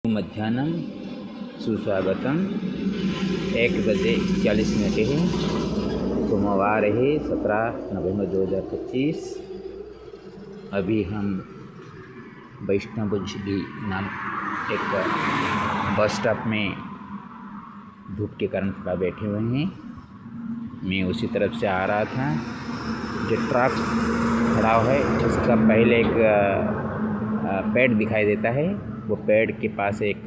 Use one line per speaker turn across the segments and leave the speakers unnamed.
मध्याह्नं सुस्वागतम। 1:41 है। सोमवार है 17 नवंबर 2025। अभी हम वैष्णव झीली नाम एक बस स्टॉप में धूप के कारण थोड़ा बैठे हुए हैं। मैं उसी तरफ से आ रहा था। जो ट्रक खड़ा है उसका पहले एक पेड़ दिखाई देता है। वो पेड़ के पास एक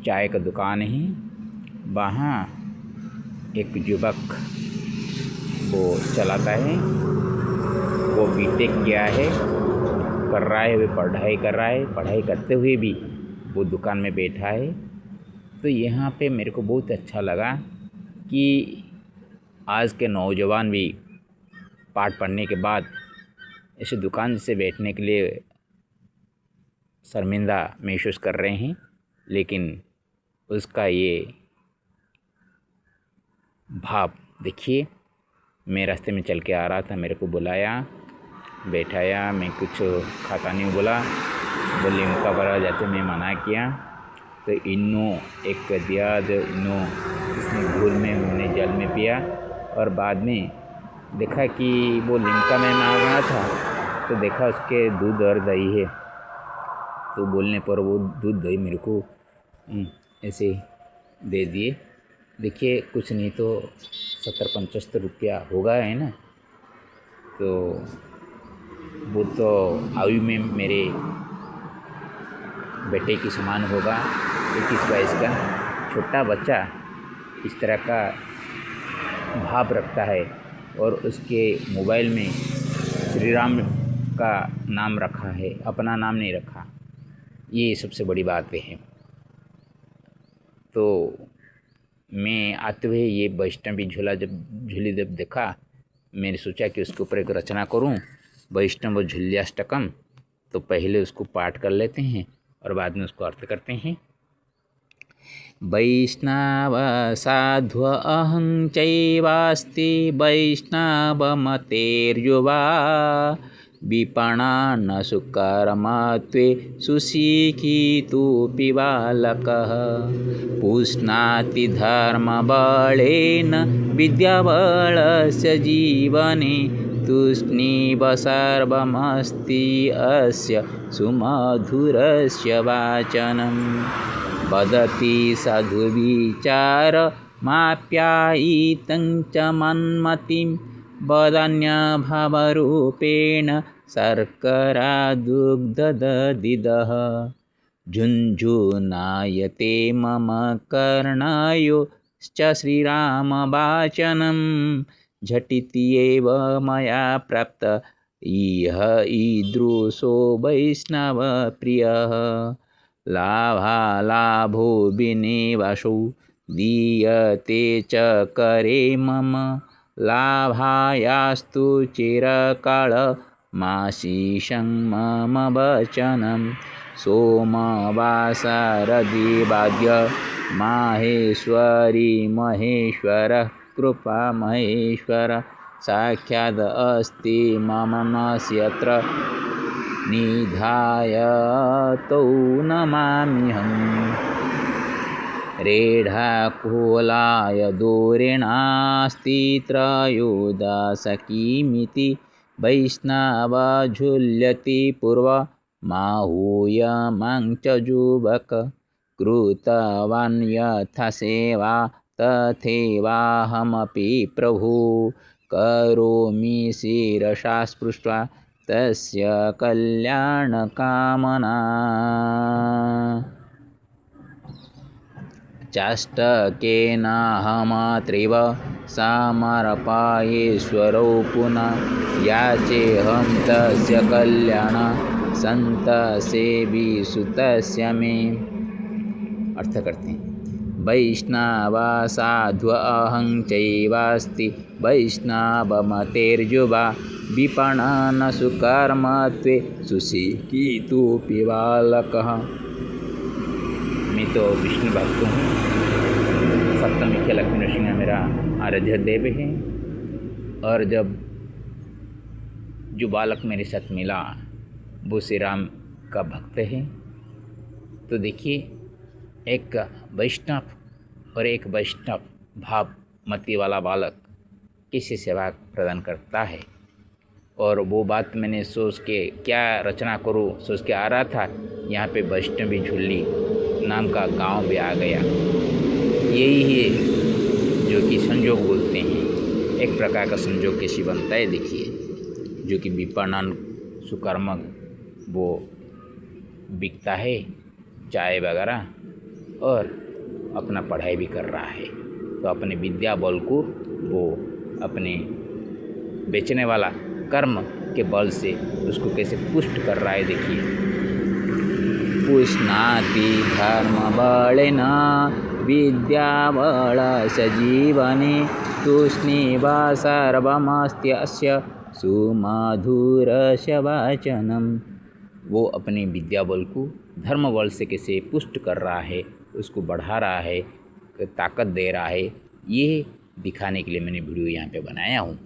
चाय का दुकान है। वहाँ एक युवक वो चलाता है। वो बीटेक किया है, कर रहा है, वो पढ़ाई कर रहा है। पढ़ाई करते हुए भी वो दुकान में बैठा है। तो यहाँ पे मेरे को बहुत अच्छा लगा कि आज के नौजवान भी पाठ पढ़ने के बाद ऐसे दुकान से बैठने के लिए शर्मिंदा महसूस कर रहे हैं, लेकिन उसका ये भाव देखिए। मैं रास्ते में चल के आ रहा था, मेरे को बुलाया, बैठाया। मैं कुछ खाता नहीं बोला, बोले उनका बड़ा जाते मैं मना किया। तो इन्हों एक दिया जो इन्हों इसने भूल में मैंने जल में पिया। और बाद में देखा कि वो लिमका में मांग रहा था, तो देखा उसके दूध और दही है। तो बोलने पर वो दूध दही मेरे को ऐसे दे दिए। देखिए कुछ नहीं तो 70-75 रुपया होगा, है ना। तो वो तो आयु में मेरे बेटे की समान होगा। 21-22 का छोटा बच्चा इस तरह का भाव रखता है और उसके मोबाइल में श्री राम का नाम रखा है, अपना नाम नहीं रखा। ये सबसे बड़ी बात है। तो मैं आते हुए ये वैष्णवी झूली जब देखा, मैंने सोचा कि उसके ऊपर एक रचना करूं, वैष्णव झूल्याष्टकम। तो पहले उसको पाठ कर लेते हैं और बाद में उसको अर्थ करते हैं। वैष्णव साध्व अहं चैवास्ति वैष्णवमतेर्युवा विपणान्न सुकर्मत्वे सुशिक्षितोऽपि बालकः पुष्णाति धर्मबलेन विद्याबलस्य जीवने तूष्णीव सर्वमस्ति अस्य सुमधुरस्य वाचनं वदति साधुविचारमाप्यायितं च मन्मतिं वदन्यभावरूपेण शर्करा दुग्धदधिदः झुञ्झुनायते मम कर्णयोश्च श्रीरामवाचनं झटिति एव मया प्राप्त इह ईदृशो वैष्णवप्रियः लाभालाभो विनिवशो दीयते च करे मम लाभायास्तु चिरकालमाशीषं मम वचनं सोमवासरदिवाद्य माहेश्वरी महेश्वरः कृपा महेश्वर साक्षात् अस्ति मम मनस्यत्र निधाय तौ नमाम्यहम् रेढाकुलाय दूरेणास्ति त्रयोदशकिमिति वैष्णवा झुल्यति पूर्वमाहूयमां च युवक कृतवान् यथा सेवा तथैवाहमपि प्रभु करोमि शिरसा स्पृष्ट्वा तस्य कल्याणकामना चाष्टकेनाहमत्रैव समर्पयेश्वरौ पुनः याचेऽहं तस्य कल्याण सन्तसेवी सुतस्य मे। अर्थ करते हैं। वैष्णवा साध्व अहं चैवास्ति वैष्णवमतेर्युवा विपणन सुकर्मत्वे सुशिक्षितोऽपि बालकः। मैं तो विष्णु भक्त हूँ। सप्तमुख्य लक्ष्मी नरसिंह मेरा आराध्य देव है। और जब जो बालक मेरे साथ मिला वो श्री राम का भक्त है। तो देखिए, एक वैष्णव और एक वैष्णव भाव मति वाला बालक कैसे सेवा प्रदान करता है। और वो बात मैंने सोच के क्या रचना करूँ सोच के आ रहा था, यहाँ पे वैष्णवी झुल्ली नाम का गांव भी आ गया। यही है जो कि संजोग बोलते हैं। एक प्रकार का संजोग कैसी बनता है देखिए, जो कि विपणन सुकर्मक वो बिकता है चाय वगैरह और अपना पढ़ाई भी कर रहा है। तो अपने विद्या बल को वो अपने बेचने वाला कर्म के बल से उसको कैसे पुष्ट कर रहा है देखिए। पुष्णाति धर्म बलेन विद्या बल सजीवने तूष्णीव सर्वमस्त्यस्य सुमधुरस्य वाचनम। वो अपने विद्या बल को धर्म बल से कैसे पुष्ट कर रहा है, उसको बढ़ा रहा है, ताकत दे रहा है, ये दिखाने के लिए मैंने वीडियो यहाँ पे बनाया हूँ।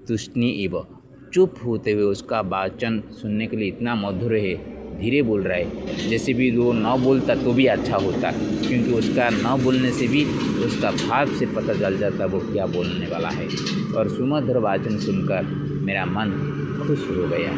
तुष्णि इव, चुप होते हुए उसका वाचन सुनने के लिए इतना मधुर है, धीरे बोल रहा है। जैसे भी वो न बोलता तो भी अच्छा होता, क्योंकि उसका न बोलने से भी उसका भाव से पता चल जाता वो क्या बोलने वाला है। और सुमधुर वाचन सुनकर मेरा मन खुश हो गया।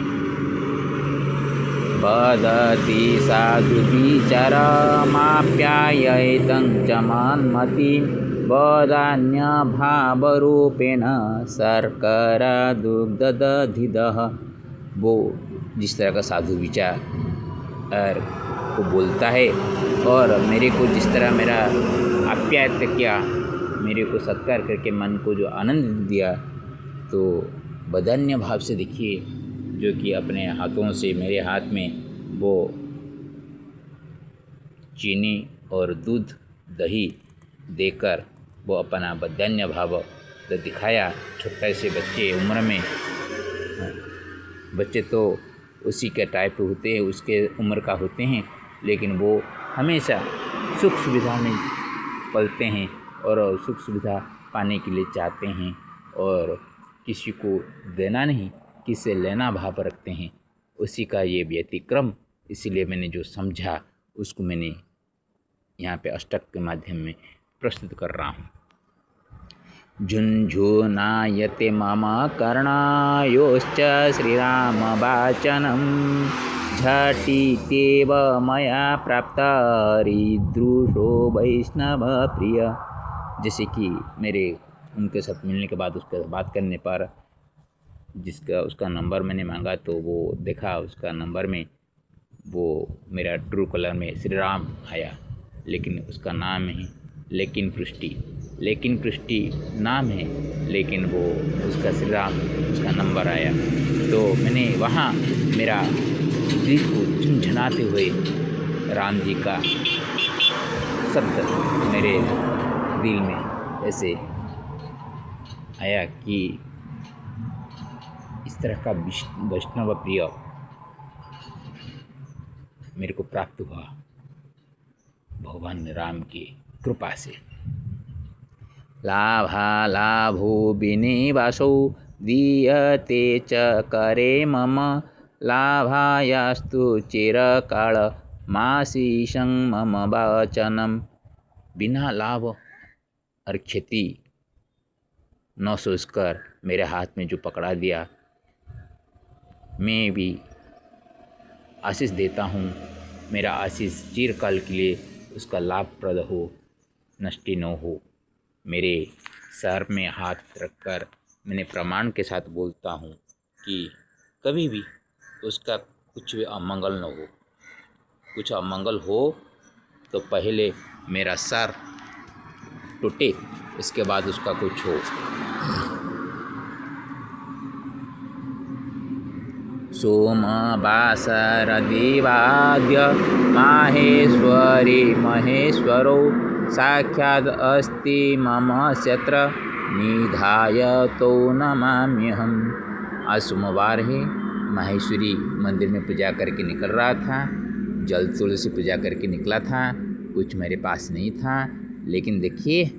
वदति साधु विचारमाप्यायतं च मन्मतिं वदान्य भावरूपेण शर्करा दुग्धदधिदः। वो जिस तरह का साधु विचार को बोलता है और मेरे को जिस तरह मेरा आप्यायित किया, मेरे को सत्कार करके मन को जो आनंद दिया, तो बदान्य भाव से देखिए, जो कि अपने हाथों से मेरे हाथ में वो चीनी और दूध दही देकर वो अपना बदान्य भाव तो दिखाया। छोटे से बच्चे उम्र में, बच्चे तो उसी के टाइप होते हैं, उसके उम्र का होते हैं, लेकिन वो हमेशा सुख सुविधा में पलते हैं और सुख सुविधा पाने के लिए चाहते हैं और किसी को देना नहीं, किससे लेना भाव रखते हैं। उसी का ये व्यतिक्रम, इसीलिए मैंने जो समझा उसको मैंने यहाँ पे अष्टक के माध्यम में प्रस्तुत कर रहा हूँ। झुंझुनायते मम कर्णायोश्च श्रीराम वाचनम झटितेव मया प्राप्त हरिदृशो वैष्णव प्रिय। जैसे कि मेरे उनके साथ मिलने के बाद उसके बात करने पर उसका नंबर मैंने मांगा, तो वो देखा उसका नंबर में वो मेरा ट्रू कलर में श्री राम आया, लेकिन उसका नाम है लेकिन पृष्टि नाम है, लेकिन वो उसका श्री राम उसका नंबर आया। तो मैंने वहाँ मेरा दिल को झंझनाते हुए राम जी का शब्द मेरे दिल में ऐसे आया कि इस तरह का वैष्णव प्रिय मेरे को प्राप्त हुआ भगवान राम की कृपा से। लाभालाभो विनिवासो दीयते च करे मम लाभायास्तु चिरकाल माशीषं मम वाचनम। बिना लाभ और क्षति न सोचकर मेरे हाथ में जो पकड़ा दिया, मैं भी आशीष देता हूँ। मेरा आशीष चिरकाल के लिए उसका लाभप्रद हो, नष्टि न हो। मेरे सर में हाथ रखकर मैंने प्रमाण के साथ बोलता हूँ कि कभी भी उसका कुछ भी अमंगल न हो। कुछ अमंगल हो तो पहले मेरा सर टूटे, इसके बाद उसका कुछ हो। सोमवासरदिवाद्य माहेश्वरी महेश्वरो साक्षात् अस्ति मम क्षेत्र निधाय तो नमाम्यहम्। आज सोमवार है, माहेश्वरी मंदिर में पूजा करके निकल रहा था, जल तुल से पूजा करके निकला था। कुछ मेरे पास नहीं था, लेकिन देखिए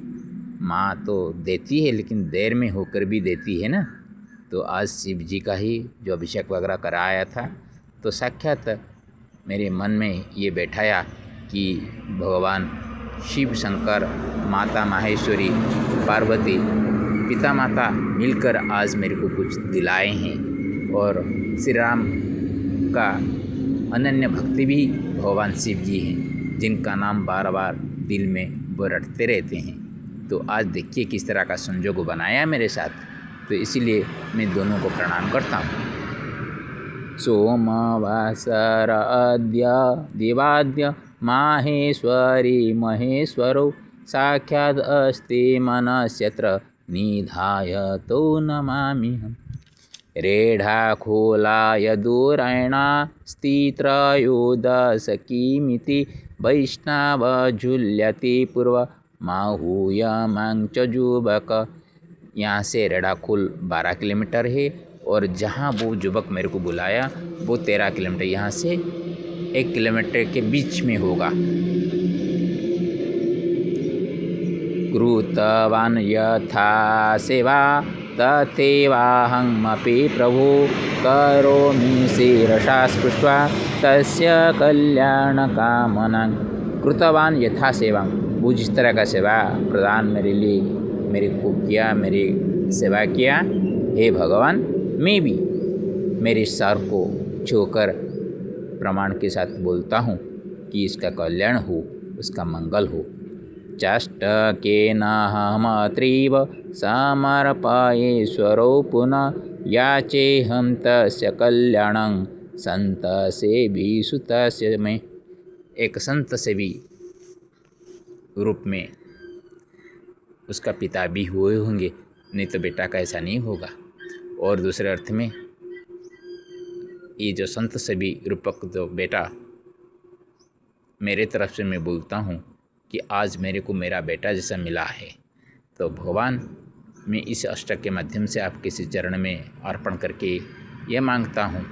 माँ तो देती है, लेकिन देर में होकर भी देती है ना। तो आज शिव जी का ही जो अभिषेक वगैरह कराया था, तो साक्षात मेरे मन में ये बैठाया कि भगवान शिव शंकर, माता माहेश्वरी, पार्वती, पिता माता मिलकर आज मेरे को कुछ दिलाए हैं। और श्री राम का अनन्य भक्ति भी भगवान शिव जी हैं, जिनका नाम बार बार दिल में वो रटते रहते हैं। तो आज देखिए किस तरह का संजोग बनाया मेरे साथ, तो इसीलिए मैं दोनों को प्रणाम करता हूँ। सोमवासर अद्य दिवाद्य माहेश्वरी महेश्वरो साक्षात् अस्ति मनस्यत्र निधाय तो नमाम्यहम्। रेढाखोलाय दूरेणा स्थित्रयोदशकीमिति वैष्णव झुल्यति पूर्व माहूयमां च युवक। यहाँ से रेढाखोल 12 किलोमीटर है और जहाँ वो युवक मेरे को बुलाया वो 13 किलोमीटर, यहाँ से 1 किलोमीटर के बीच में होगा। कृतवान् यथा सेवा तथैवाहमपि प्रभु करोमि शिरसा स्पृष्ट्वा तस्य कल्याणकामनां। कृतवान् यथा सेवा, वो जिस तरह का सेवा प्रदान मेरे लिए मेरे को किया, मेरी सेवा किया, हे भगवान मैं भी मेरे सर को छूकर प्रमाण के साथ बोलता हूँ कि इसका कल्याण हो, उसका मंगल हो। चाष्टकेनाहमत्रीव समर्पयेश्वरो पुनः याचेऽहं तस्य कल्याणं संतसेवी सुतस्य में। एक संत सेवी रूप में उसका पिता भी हुए होंगे, नहीं तो बेटा का ऐसा नहीं होगा। और दूसरे अर्थ में ये जो संत सेवी रूपक जो बेटा मेरे तरफ से मैं बोलता हूँ कि आज मेरे को मेरा बेटा जैसा मिला है, तो भगवान मैं इस अष्टक के माध्यम से आपके इस चरण में अर्पण करके ये मांगता हूँ,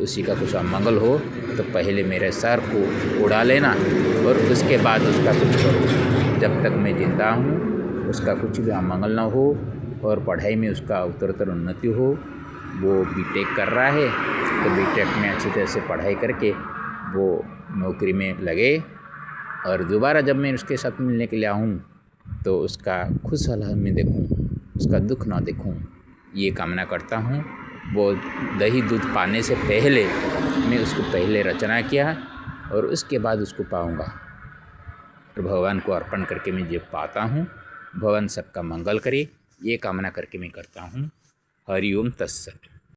उसी का कुछ अमंगल हो तो पहले मेरे सर को उड़ा लेना और उसके बाद उसका कुछ करो। जब तक मैं जिंदा हूँ उसका कुछ भी अमंगल न हो और पढ़ाई में उसका उत्तरोत्तर उन्नति हो। वो बीटेक कर रहा है तो बीटेक में अच्छी तरह से पढ़ाई करके वो नौकरी में लगे और दोबारा जब मैं उसके साथ मिलने के लिए आऊँ तो उसका खुश हाल में देखूँ, उसका दुख ना देखूँ, ये कामना करता हूँ। वो दही दूध पाने से पहले मैं उसको पहले रचना किया और उसके बाद उसको पाऊँगा। और भगवान को अर्पण करके मैं जब पाता हूँ, भगवान सबका मंगल करे, ये कामना करके मैं करता हूँ। हरि ओम तत्सत।